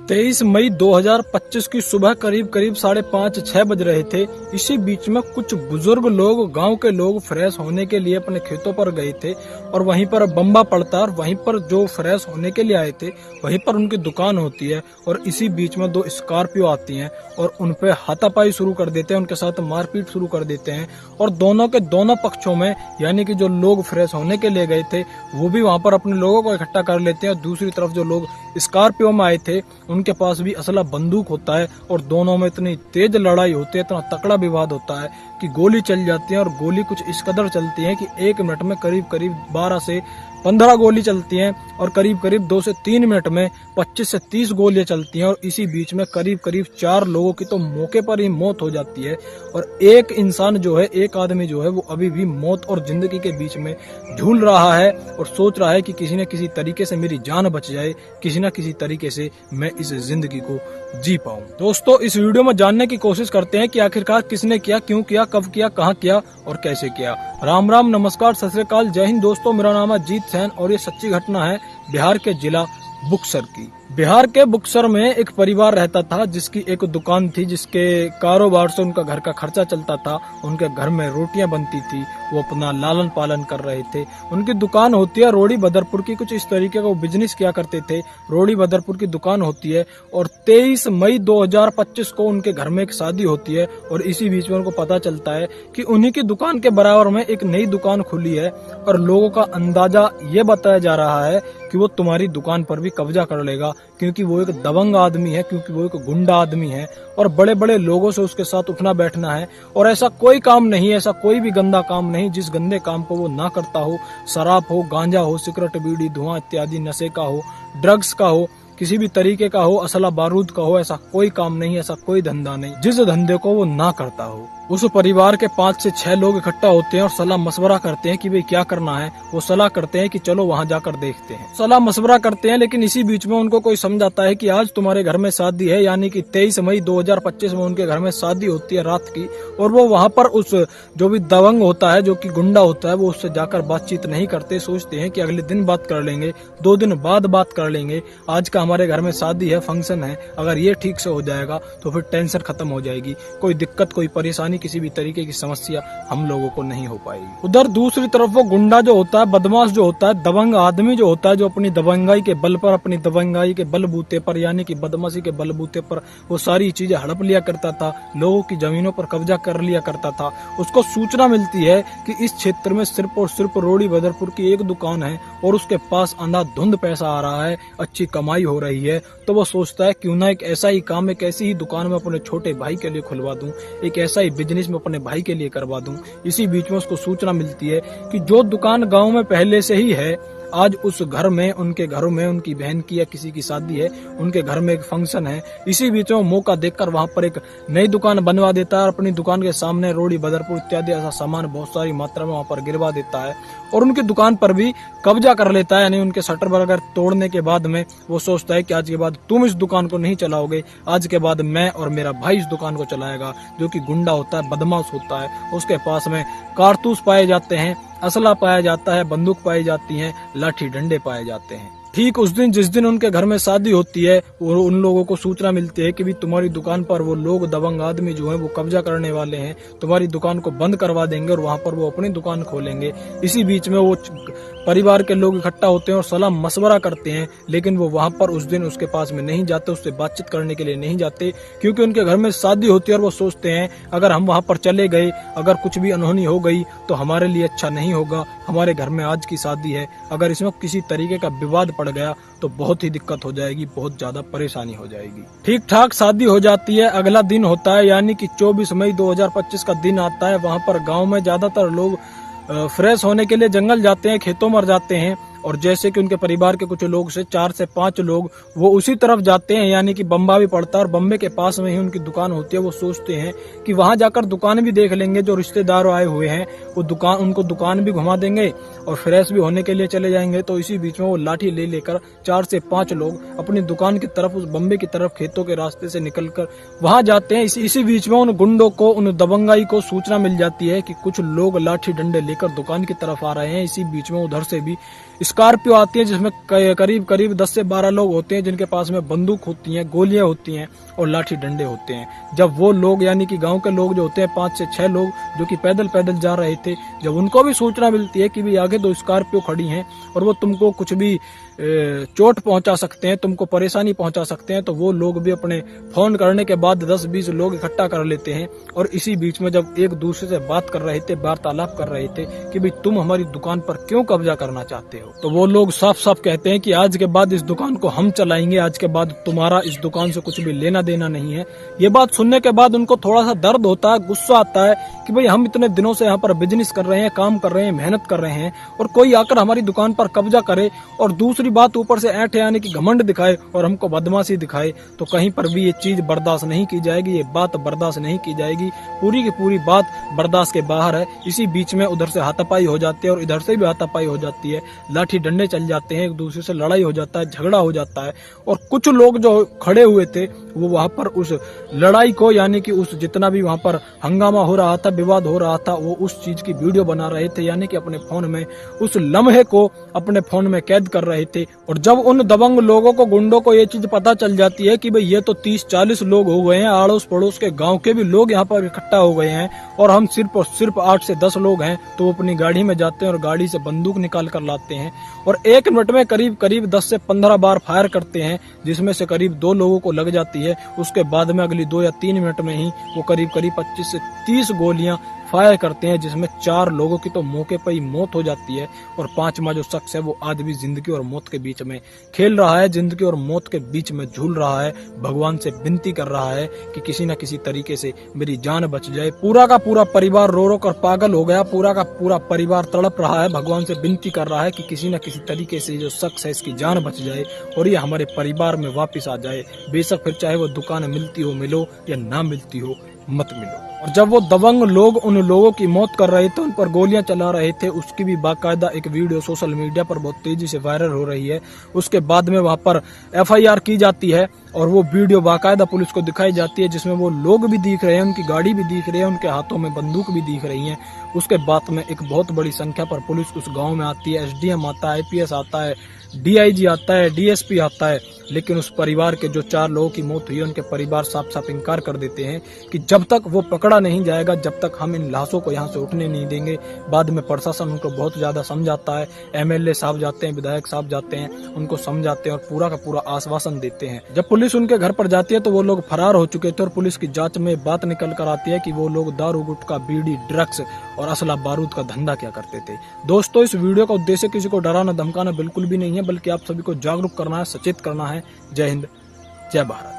23 मई 2025 की सुबह करीब 5:30-6 बज रहे थे। इसी बीच में कुछ बुजुर्ग लोग, गांव के लोग फ्रेश होने के लिए अपने खेतों पर गए थे और वहीं पर बम्बा पड़ता और वहीं पर जो फ्रेश होने के लिए आए थे वहीं पर उनकी दुकान होती है और इसी बीच में 2 स्कॉर्पियो आती हैं और उन पे हाथापाई शुरू कर देते हैं, उनके साथ मारपीट शुरू कर देते हैं और दोनों के दोनों पक्षों में यानी कि जो लोग फ्रेश होने के लिए गए थे वो भी वहां पर अपने लोगों को इकट्ठा कर लेते हैं और दूसरी तरफ जो लोग स्कॉर्पियो में आए थे उनके पास भी असला बंदूक होता है और दोनों में इतनी तेज लड़ाई होती है, इतना तकड़ा विवाद होता है कि गोली चल जाती है और गोली कुछ इस कदर चलती है कि 1 मिनट में करीब 12 से 15 गोली चलती हैं और करीब 2 से 3 मिनट में 25 से 30 गोलियां चलती हैं और इसी बीच में करीब 4 लोगों की तो मौके पर ही मौत हो जाती है और एक इंसान जो है, एक आदमी जो है वो अभी भी मौत और जिंदगी के बीच में झूल रहा है और सोच रहा है कि किसी न किसी तरीके से मेरी जान बच जाए, किसी न किसी तरीके से मैं इस जिंदगी को जी पाऊं। दोस्तों, इस वीडियो में जानने की कोशिश करते हैं कि आखिरकार किसने किया, क्यों किया, कब किया, कहां किया और कैसे किया। राम राम, नमस्कार, सत श्री अकाल, जय हिंद। दोस्तों, मेरा नाम है जीत सैन और ये सच्ची घटना है बिहार के जिला बुक्सर की। बिहार के बुक्सर में एक परिवार रहता था जिसकी एक दुकान थी, जिसके कारोबार से उनका घर का खर्चा चलता था, उनके घर में रोटियां बनती थी, वो अपना लालन पालन कर रहे थे। उनकी दुकान होती है रोड़ी बदरपुर की, कुछ इस तरीके का वो बिजनेस किया करते थे। रोड़ी बदरपुर की दुकान होती है और 23 मई 2025 को उनके घर में एक शादी होती है और इसी बीच में उनको पता चलता है कि उन्हीं की दुकान के बराबर में एक नई दुकान खुली है और लोगों का अंदाजा ये बताया जा रहा है कि वो तुम्हारी दुकान पर भी कब्जा कर लेगा, क्योंकि वो एक दबंग आदमी है, क्योंकि वो एक गुंडा आदमी है और बड़े बड़े लोगों से उसके साथ उठना बैठना है और ऐसा कोई काम नहीं, ऐसा कोई भी गंदा काम नहीं जिस गंदे काम को वो ना करता हो। शराब हो, गांजा हो, सिगरेट, बीड़ी, धुआं इत्यादि नशे का हो, ड्रग्स का हो, किसी भी तरीके का हो, असला बारूद का हो, ऐसा कोई काम नहीं, ऐसा कोई धंधा नहीं जिस धंधे को वो ना करता हो। उस परिवार के 5 से 6 लोग इकट्ठा होते हैं और सलाह मशवरा करते हैं कि भाई क्या करना है। वो सलाह करते हैं कि चलो वहां जाकर देखते हैं। सलाह मशवरा करते हैं, लेकिन इसी बीच में उनको कोई समझाता है कि आज तुम्हारे घर में शादी है, यानी कि 23 मई 2025 में उनके घर में शादी होती है रात की और वो वहां पर उस जो भी दबंग होता है, जो कि गुंडा होता है, वो उससे जाकर बातचीत नहीं करते। सोचते हैं कि अगले दिन बात कर लेंगे, 2 दिन बाद बात कर लेंगे, आज का हमारे घर में शादी है, फंक्शन है, अगर ये ठीक से हो जाएगा तो फिर टेंशन खत्म हो जाएगी, कोई दिक्कत, कोई परेशानी, किसी भी तरीके की समस्या हम लोगों को नहीं हो पाएगी। उधर दूसरी तरफ वो गुंडा जो होता है, बदमाश जो होता है, दबंग आदमी जो होता है, जो अपनी दबंगाई के बल पर, अपनी दबंगाई के बलबूते पर, यानी कि बदमाशी के बलबूते पर वो सारी चीजें हड़प लिया करता था, लोगों की जमीनों पर कब्जा कर लिया करता था। उसको सूचना मिलती है कि इस क्षेत्र में सिर्फ और सिर्फ रोड़ी बदरपुर की एक दुकान है और उसके पास अंधाधुंध पैसा आ रहा है, अच्छी कमाई हो रही है। तो वो सोचता है क्यों ना एक ऐसा ही काम, एक ऐसी ही दुकान में अपने छोटे भाई के लिए खुलवा दूं, एक ऐसा ही बिजनेस में अपने भाई के लिए करवा दूं। इसी बीच में उसको सूचना मिलती है कि जो दुकान गांव में पहले से ही है, आज उस घर में, उनके घरों में, उनकी बहन की या किसी की शादी है, उनके घर में एक फंक्शन है। इसी बीच में मौका देखकर वहां पर एक नई दुकान बनवा देता है और अपनी दुकान के सामने रोड़ी बदरपुर इत्यादि ऐसा सामान बहुत सारी मात्रा में वहां पर गिरवा देता है और उनकी दुकान पर भी कब्जा कर लेता है। यानी उनके शटर वगैरह तोड़ने के बाद में वो सोचता है कि आज के बाद तुम इस दुकान को नहीं चलाओगे, आज के बाद मैं और मेरा भाई इस दुकान को चलाएगा। जो कि गुंडा होता है, बदमाश होता है, उसके पास में कारतूस पाए जाते हैं, असला पाया जाता है, बंदूक पाई जाती है, लाठी डंडे पाए जाते हैं। ठीक उस दिन जिस दिन उनके घर में शादी होती है, वो उन लोगों को सूचना मिलती है कि भी तुम्हारी दुकान पर वो लोग, दबंग आदमी जो है वो कब्जा करने वाले हैं, तुम्हारी दुकान को बंद करवा देंगे और वहां पर वो अपनी दुकान खोलेंगे। इसी बीच में वो परिवार के लोग इकट्ठा होते हैं और सलाह मशवरा करते हैं, लेकिन वो वहां पर उस दिन उसके पास में नहीं जाते, उससे बातचीत करने के लिए नहीं जाते, क्योंकि उनके घर में शादी होती है और वो सोचते हैं अगर हम वहां पर चले गए, अगर कुछ भी अनहोनी हो गई तो हमारे लिए अच्छा नहीं होगा। हमारे घर में आज की शादी है, अगर इसमें किसी तरीके का विवाद पड़ गया तो बहुत ही दिक्कत हो जाएगी, बहुत ज्यादा परेशानी हो जाएगी। ठीक ठाक शादी हो जाती है। अगला दिन होता है, यानी कि 24 मई 2025 का दिन आता है। वहां पर गांव में ज्यादातर लोग फ्रेश होने के लिए जंगल जाते हैं, खेतों में जाते हैं और जैसे कि उनके परिवार के कुछ लोग से 4 से 5 लोग वो उसी तरफ जाते हैं, यानी कि बम्बा भी पड़ता है और बम्बे के पास में ही उनकी दुकान होती है। वो सोचते हैं कि वहां जाकर दुकान भी देख लेंगे, जो रिश्तेदार आए हुए हैं वो दुकान, उनको दुकान भी घुमा देंगे और फ्रेश भी होने के लिए चले जाएंगे। तो इसी बीच में वो लाठी ले लेकर 4 से 5 लोग अपनी दुकान की तरफ, उस बम्बे की तरफ, खेतों के रास्ते से निकलकर वहां जाते हैं। इसी बीच में उन गुंडों को, उन दबंगाई को सूचना मिल जाती है कि कुछ लोग लाठी डंडे लेकर दुकान की तरफ आ रहे हैं। इसी बीच में उधर से भी स्कॉर्पियो आती है जिसमें करीब करीब 10 से 12 लोग होते हैं, जिनके पास में बंदूक होती हैं, गोलियां होती हैं और लाठी डंडे होते हैं। जब वो लोग यानी कि गांव के लोग जो होते हैं 5 से 6 लोग जो कि पैदल पैदल जा रहे थे, जब उनको भी सूचना मिलती है कि भी आगे 2 स्कॉर्पियो खड़ी हैं और वो तुमको कुछ भी चोट पहुंचा सकते हैं, तुमको परेशानी पहुंचा सकते हैं, तो वो लोग भी अपने फोन करने के बाद 10-20 लोग इकट्ठा कर लेते हैं। और इसी बीच में जब एक दूसरे से बात कर रहे थे, वार्तालाप कर रहे थे कि भाई तुम हमारी दुकान पर क्यों कब्जा करना चाहते हो, तो वो लोग साफ साफ कहते हैं कि आज के बाद इस दुकान को हम चलाएंगे, आज के बाद तुम्हारा इस दुकान से कुछ भी लेना देना नहीं है। ये बात सुनने के बाद उनको थोड़ा सा दर्द होता है, गुस्सा आता है कि भाई हम इतने दिनों से यहाँ पर बिजनेस कर रहे हैं, काम कर रहे हैं, मेहनत कर रहे हैं और कोई आकर हमारी दुकान पर कब्जा करे और दूसरी बात ऊपर से ऐठ यानी कि घमंड दिखाए और हमको बदमाशी दिखाए, तो कहीं पर भी ये चीज बर्दाश्त नहीं की जाएगी, ये बात बर्दाश्त नहीं की जाएगी। पूरी की पूरी बात बर्दाश्त के बाहर है। इसी बीच में उधर से हाथापाई हो जाती है और इधर से भी हाथापाई हो जाती है, लाठी डंडे चल जाते हैं, एक दूसरे से लड़ाई हो जाता है, झगड़ा हो जाता है। और कुछ लोग जो खड़े हुए थे वो वहां पर उस लड़ाई को यानी कि उस जितना भी वहां पर हंगामा हो रहा था, विवाद हो रहा था, वो उस चीज की वीडियो बना रहे थे, यानी कि अपने फोन में उस लम्हे को अपने फोन में कैद कर रहे थे। और जब उन दबंग लोगों को, गुंडों को ये चीज पता चल जाती है कि भाई ये तो 30-40 लोग हो गए हैं, आड़ोस पड़ोस के गांव के भी लोग यहाँ पर इकट्ठा हो गए हैं और हम सिर्फ और सिर्फ 8 से 10 लोग हैं, तो वो अपनी गाड़ी में जाते हैं और गाड़ी से बंदूक निकाल कर लाते हैं और 1 मिनट में करीब करीब 10 से 15 बार फायर करते हैं, जिसमें से करीब 2 लोगों को लग जाती है। उसके बाद में अगली 2 या 3 मिनट में ही वो करीब करीब 25 से 30 गोलियां फायर करते हैं, जिसमें 4 लोगों की तो मौके पर ही मौत हो जाती है और 5वां जो शख्स है वो आज भी जिंदगी और मौत के बीच में खेल रहा है, जिंदगी और मौत के बीच में झूल रहा है, भगवान से विनती कर रहा है कि किसी न किसी तरीके से मेरी जान बच जाए। पूरा का पूरा परिवार रो रो कर पागल हो गया, पूरा का पूरा परिवार तड़प रहा है, भगवान से विनती कर रहा है कि किसी न किसी तरीके से जो शख्स है इसकी जान बच जाए और ये हमारे परिवार में वापिस आ जाए। बेशक फिर चाहे वो दुकान मिलती हो मिलो या ना मिलती हो मत मिलो। और जब वो दबंग लोग उन लोगों की मौत कर रहे थे, उन पर गोलियां चला रहे थे, उसकी भी बाकायदा एक वीडियो सोशल मीडिया पर बहुत तेजी से वायरल हो रही है। उसके बाद में वहां पर FIR की जाती है और वो वीडियो बाकायदा पुलिस को दिखाई जाती है, जिसमें वो लोग भी दिख रहे हैं, उनकी गाड़ी भी दिख रही है, उनके हाथों में बंदूक भी दिख रही है। उसके बाद में एक बहुत बड़ी संख्या पर पुलिस उस गाँव में आती है, SDM आता है, IPS आता है, DIG आता है, DSP आता है, लेकिन उस परिवार के जो 4 लोगों की मौत हुई, उनके परिवार साफ साफ इनकार कर देते हैं कि जब तक वो पकड़ा नहीं जाएगा, जब तक हम इन लाशों को यहाँ से उठने नहीं देंगे। बाद में प्रशासन उनको बहुत ज्यादा समझाता है, MLA साहब जाते हैं, विधायक साहब जाते हैं, उनको समझाते हैं और पूरा का पूरा आश्वासन देते हैं। जब पुलिस उनके घर पर जाती है तो वो लोग फरार हो चुके थे और पुलिस की जांच में बात निकल कर आती है कि वो लोग दारू, गुटखा, बीड़ी, ड्रग्स और असला बारूद का धंधा क्या करते थे। दोस्तों, इस वीडियो का उद्देश्य किसी को डराना धमकाना बिल्कुल भी नहीं है, बल्कि आप सभी को जागरूक करना है, सचेत करना है। जय हिंद, जय भारत।